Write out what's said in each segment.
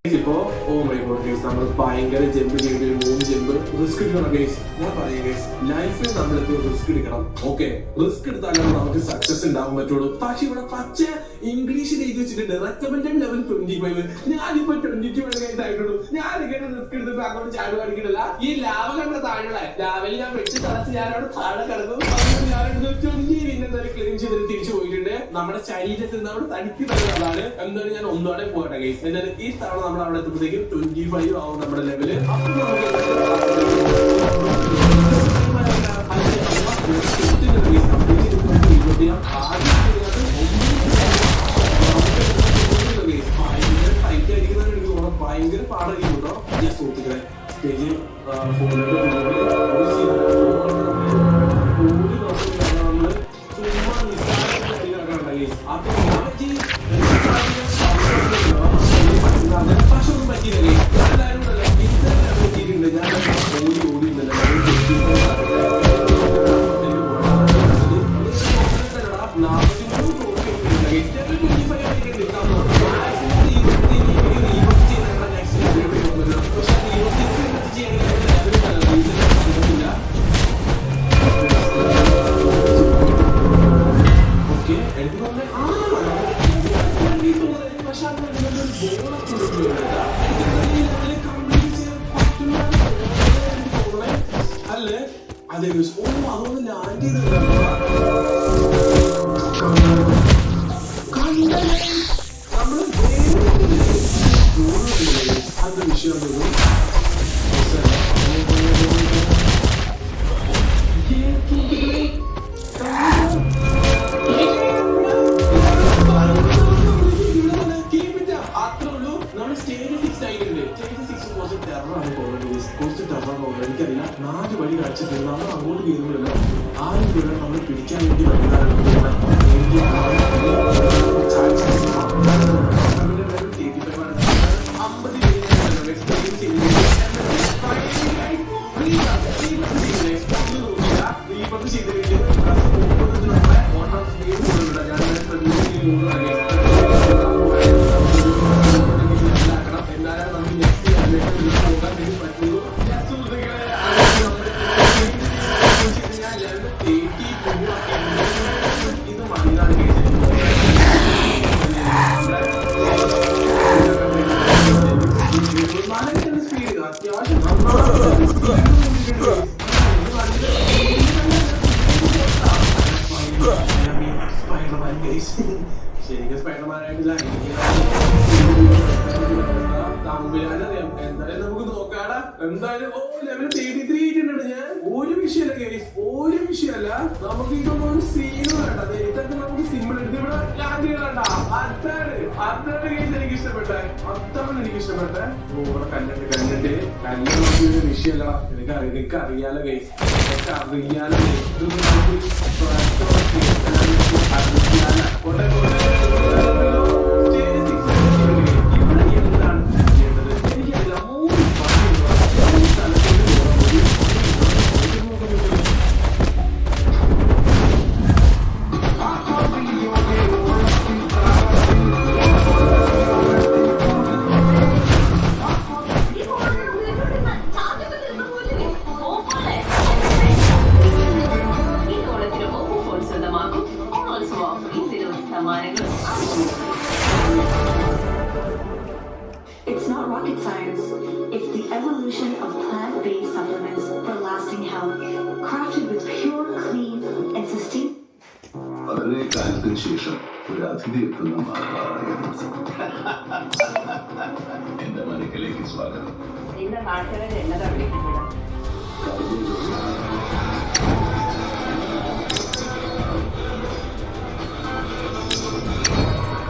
ഇപ്പോ oh my God guys നമ്മൾ ഭയങ്കര ജമ്പ് ചെയ്യേണ്ടി 3 ജമ്പ് റിസ്ക് എടുക്കണം ഗൈസ്. ഞാൻ പറയാം ഗൈസ്, ലൈഫിൽ നമ്മളിപ്പോ റിസ്ക് എടുക്കണം. ഓക്കെ, റിസ്ക് എടുത്താലും നമുക്ക് സക്സസ് ഉണ്ടാവാൻ പറ്റുള്ളൂ. പക്ഷെ ഇവിടെ പച്ച ഇംഗ്ലീഷിൽ എഴുതി വെച്ചിട്ടുണ്ട് റെക്കമെൻഡഡ് ലെവൽ 25. ഞാനിപ്പോ 22 ഗൈസ് ആയിട്ടുള്ളൂ. ഞാൻ ഇങ്ങനെ റിസ്ക് എടുത്തിട്ട് അങ്ങോട്ട് ചാട് കാണിക്കണില്ല. ഈ ലാവ കണ്ട താഴെ ലാവൽ ഞാൻ വെച്ച് തളച്ച് ഞാനവിടെ താഴെ കിടക്കും. ഞാനെടുത്ത് 20 പിന്നെ ക്ലെയിം ചെയ്തിട്ട് തിരിച്ചു പോയിട്ടുണ്ട്. നമ്മുടെ ശരീരത്തിൽ നിന്ന് അവിടെ തടിക്കുന്നതാണ്. എന്തായാലും ഞാൻ ഒന്നോടെ പോകട്ടെ ഗൈസ്. എന്തായാലും ഈ തവണ നമ്മൾ അവിടെ എത്തുമ്പോഴത്തേക്കും 25 ആവും നമ്മുടെ ലെവല്. അപ്പൊ ഭയങ്കര പാടായിരിക്കുമോ ഞാൻ സുഹൃത്തുക്കളെ. സ്റ്റേജിൽ നമ്മള് ചുമ്മാ പക്ഷെ ഒന്നും പറ്റിയില്ല. എല്ലാവരും പറ്റിയിട്ടുണ്ട്. ഞാൻ ഓടിയുണ്ടല്ലോ അല്ലേ അതെ. ഓ അതൊന്ന് ലാൻഡ് ചെയ്ത് നമ്മള് അത് വിഷയം എനിക്കറിയില്ല. 4 വഴി കാണിച്ചിട്ട് നമ്മൾ അങ്ങോട്ട് കയറുമ്പോഴല്ല 6 പേരെ നമ്മൾ പിടിക്കാൻ വേണ്ടി ശരിക്കും സ്പൈഡർമാനായിട്ടില്ല. എന്തായാലും നമുക്ക് നോക്കാടാ. എന്തായാലും ഓ ലെവൽ 33 ഇട്ടുണ്ട് ഞാൻ. ഒരു വിഷയമല്ല കേസ്, ഒരു വിഷയമല്ല. നമുക്ക് ഇതൊന്നും ഒരു സീനും വേണ്ട. ഇതൊക്കെ നമുക്ക് സിമ്പിൾ എടുത്ത് ഇവിടെ ലാൻഡ് ചെയ്യണ്ട. അതാണ് കേസ് എനിക്ക് ഇഷ്ടപ്പെട്ടെ. അതാണ് എനിക്ക് ഇഷ്ടപ്പെട്ടെ. ഓടെ കല്ലുണ്ട് ഒരു വിഷയമല്ല. എനിക്ക് അറിയാലോ കേസ്, എനിക്ക് അറിയാലോ case. It's not rocket science. It's the evolution of plant-based supplements for lasting health, crafted with pure, clean, and sustainable. വളരെ കാലത്തിന് ശേഷം ഒരു അതിഥി എത്തുന്ന എന്റെ മനക്കിലേക്ക് സ്വാഗതം.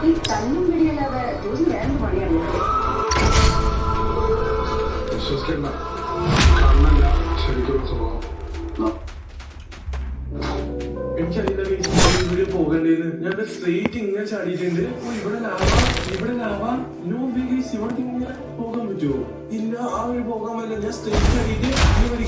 ഈ തല്ലും പിടിയല്ലാതെ ജോലി വേറെ പണിയാണ്. വിശ്വസിക്കണ്ട, കണ്ണല്ല ശരിക്കുള്ള സ്വഭാവം. എനിക്കറിയില്ല പോകേണ്ടത്. ഞാൻ സ്ട്രേറ്റ് ഇങ്ങനെ ചാടിയിട്ടുണ്ട്. ഇവിടെ ലാവ നോ വേ ഗൈസ്. ഇവിടെ ഇങ്ങനെ പോകാൻ പറ്റുമോ? ഇല്ല, ആ വഴി പോകാൻ പറ്റില്ല. ഞാൻ സ്ട്രേറ്റ് ചാടിയിട്ട് ഈ വഴി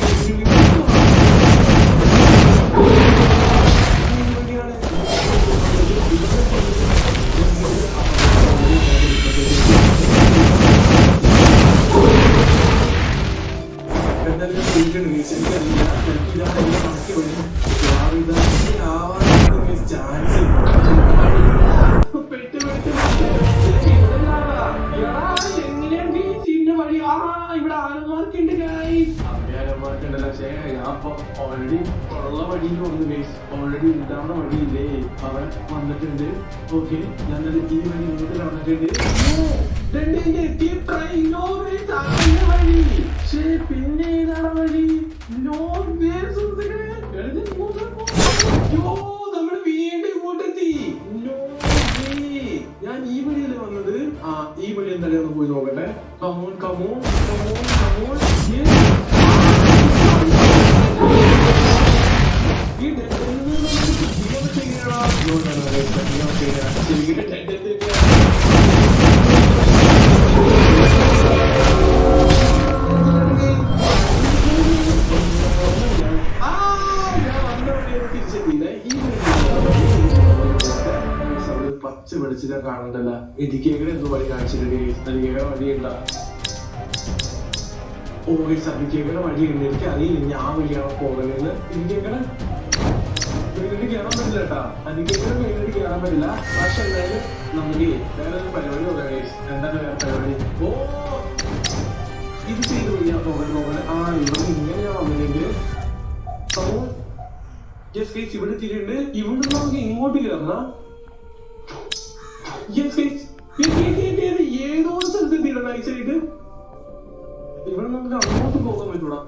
വന്നിട്ടുണ്ട് guys. എനിക്കറിയില്ല. ചിലപ്പോ ഇതാണ് എന്നെ ബാക്കി വഴി. മിക്കവാറും ഇതാണ് ആവാനാണ് guys chance. പെട്ട് എങ്ങനെയാണ് ചിന്ന വഴി? ഇവിടെ ആനമാർക്കുണ്ട് guys. ആനമാർക്കുണ്ടല്ലോ. പക്ഷേ ഞാൻ ഇപ്പൊ ഓൾറെഡി ഉള്ള വഴിയിൽ വന്നു guys. ഓൾറെഡി ഉണ്ടാവുന്ന വഴിയില്ലേ അവൻ വന്നിട്ടുണ്ട്. ഓക്കെ, ഞാൻ ഈ വഴി ഇങ്ങോട്ട് വന്നിട്ടുണ്ട്. പിന്നെ ഏതാണ് വഴി? നമ്മള് വീണ്ടും ഇങ്ങോട്ടെത്തി. ഞാൻ ഈ വഴിയല്ലേ വന്നത്? ഈ വഴി എന്തായാലും ഒന്ന് പോയി നോക്കട്ടെ. Come on come on come on come on. പച്ച വെളിച്ചില്ല കാണണ്ടല്ല. ഇടുക്കിയേക്കടെ എന്തോ വഴി കാണിച്ചിട്ടുണ്ട്. അരിക്കേക്കടെ വഴിയുണ്ട. ഓ അരിക്കേക്കടെ വഴിയുണ്ട്. എനിക്ക് അറിയില്ല ഞാൻ ആ വഴിയാണോ പോകുന്നതെന്ന്. ഇടുക്കിയേക്കടെ വീട്ടിൽ കയറാൻ പറ്റില്ല കേട്ടാ. അരിക്കേക്കടെ വീട്ടിൽ കയറാൻ പറ്റില്ല. പക്ഷെ എന്തായാലും നമുക്ക് വേറെ ഒരു പരിപാടി നോക്കാം. എന്താണ് വേറെ പരിപാടി? ഓ ഇത് ചെയ്ത് വഴിയാ പോകട്ടെ. ഇവിടെ ഇങ്ങനെയാ വന്നില്ലെങ്കിൽ ഇവിടെ തിരിയുണ്ട്. ഇവിടെ നമുക്ക് ഇങ്ങോട്ട് കയറണം. ഏതോ സ്ഥലത്ത് എത്തിയിട്ടുണ്ട് ഐസായിട്ട്. ഇവിടെ നമുക്ക് അങ്ങോട്ട് പോകാൻ പറ്റൂടാ.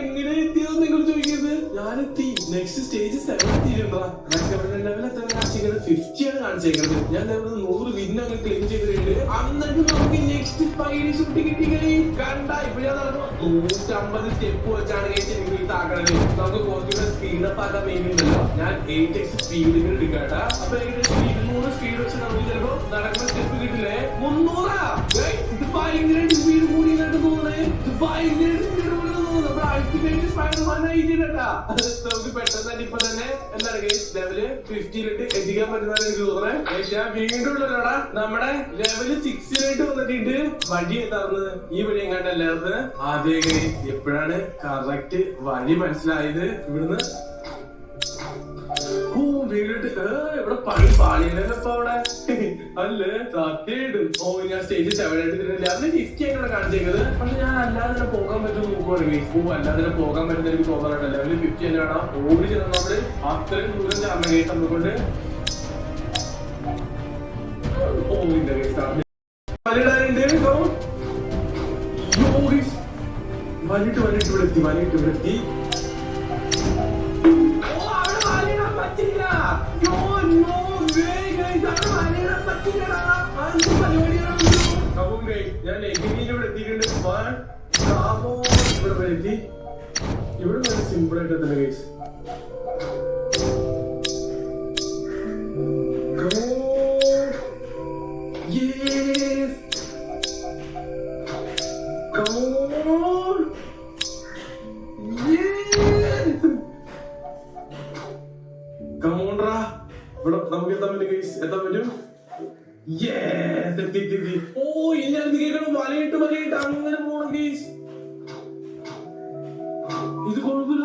എങ്ങനെ എത്തിയതെന്ന് നിങ്ങൾ ചോദിക്കരുത്. ഞാനെത്തി. നെക്സ്റ്റ് സ്റ്റേജ് 7 എത്തിയിട്ടുണ്ടാ. ലെവൽ എത്ര കാണിച്ചേക്കുന്നത്? 50 ആണ് കാണിച്ചേക്കുന്നത്. ഞാൻ ലെവൽ 100 വിൻ അങ്ങ് ക്ലെയിം ചെയ്തിട്ടുണ്ട്. എന്നിട്ട് നമുക്ക് നെക്സ്റ്റ് സ്പൈഡി ഷൂട്ട് കിട്ടി. കണ്ട ഇപ്പൊ ഞാൻ നടന്നു 150 സ്റ്റെപ്പ് വെച്ചാണ് ഇൻക്രീസ് ആക്കണത്. നമുക്ക് കുറച്ചുകൂടെ സ്പീഡപ്പ് ആക്കാൻ വേണ്ടിയിട്ടല്ലോ ഞാൻ 8x സ്പീഡിൽ എടുക്കാട്ടാ. അപ്പൊ ഏകദേശം 200 സ്പീഡ് വെച്ച് നമുക്ക് ചിലപ്പോ നടക്കുന്ന സ്റ്റെപ്പ് കിട്ടില്ലേ? 300. ഇത് ഭയങ്കര സ്പീഡ് കൂടിയായിട്ട് തോന്നണേ. ഇത് ഭയങ്കര സ്പീഡ് കൂടി തോന്നുന്നു. നമ്മുടെ അൾട്ടിമേറ്റ് സ്പൈഡർമാൻ ആയിട്ടാ. നമുക്ക് പെട്ടെന്ന് തന്നെ ഇപ്പൊ തന്നെ എന്താണ് ലെവല് 50 എത്തിക്കാൻ പറ്റുന്നതാണ് എനിക്ക് തോന്നണേ. ഞാൻ വീണ്ടും ഉള്ളല്ലോടാ നമ്മുടെ ലെവല് 6 വന്നിട്ടുണ്ട്. വഴി എന്താണെന്ന് ഈ വഴി എങ്ങാണ്ടല്ലായിരുന്നു. അതെ എപ്പോഴാണ് കറക്റ്റ് വഴി മനസ്സിലായത്? ഇവിടുന്ന് ഇവിടെ പണി പാളിയല്ലപ്പോ അവിടെ അല്ലേ സത്യായിട്ടും. ഞാൻ സ്റ്റേജ് 7 എടുത്തിട്ടില്ല. അതിന് 50 ആയിട്ടാണ് കാണിച്ചേക്കുന്നത്. പക്ഷെ ഞാൻ അല്ലാതെ തന്നെ പോകാൻ പറ്റും നോക്കുവാണെങ്കിൽ അല്ലാതെ തന്നെ പോകാൻ പറ്റുന്ന എനിക്ക് തോന്നാറുണ്ട്. ലെവല് 50 തന്നെ കാണാം. ഓടി ചെന്നോട് അത്രയും ദൂരം ചാർന്ന കേസ് നമ്മക്കൊണ്ട് ഇന്റെ കേസ് വലിയിട്ട് ഇവിടെ എത്തി. ഞാൻ എങ്ങനെയും ഇവിടെ എത്തിയിട്ടുണ്ട്. ഇവിടെ എത്തി. ഇവിടെ നല്ല സിമ്പിൾ ആയിട്ട് തന്നെ ഗൈസ്. കമോൺറാ ഇവിടെ നമുക്ക് എത്താൻ പറ്റും ഗൈസ്. എത്താൻ പറ്റും. ഇല്ല കേൾക്കണം. വലയിട്ട് അങ്ങനെ പോണം ഗൈസ്. ഇത് കുഴപ്പമില്ല.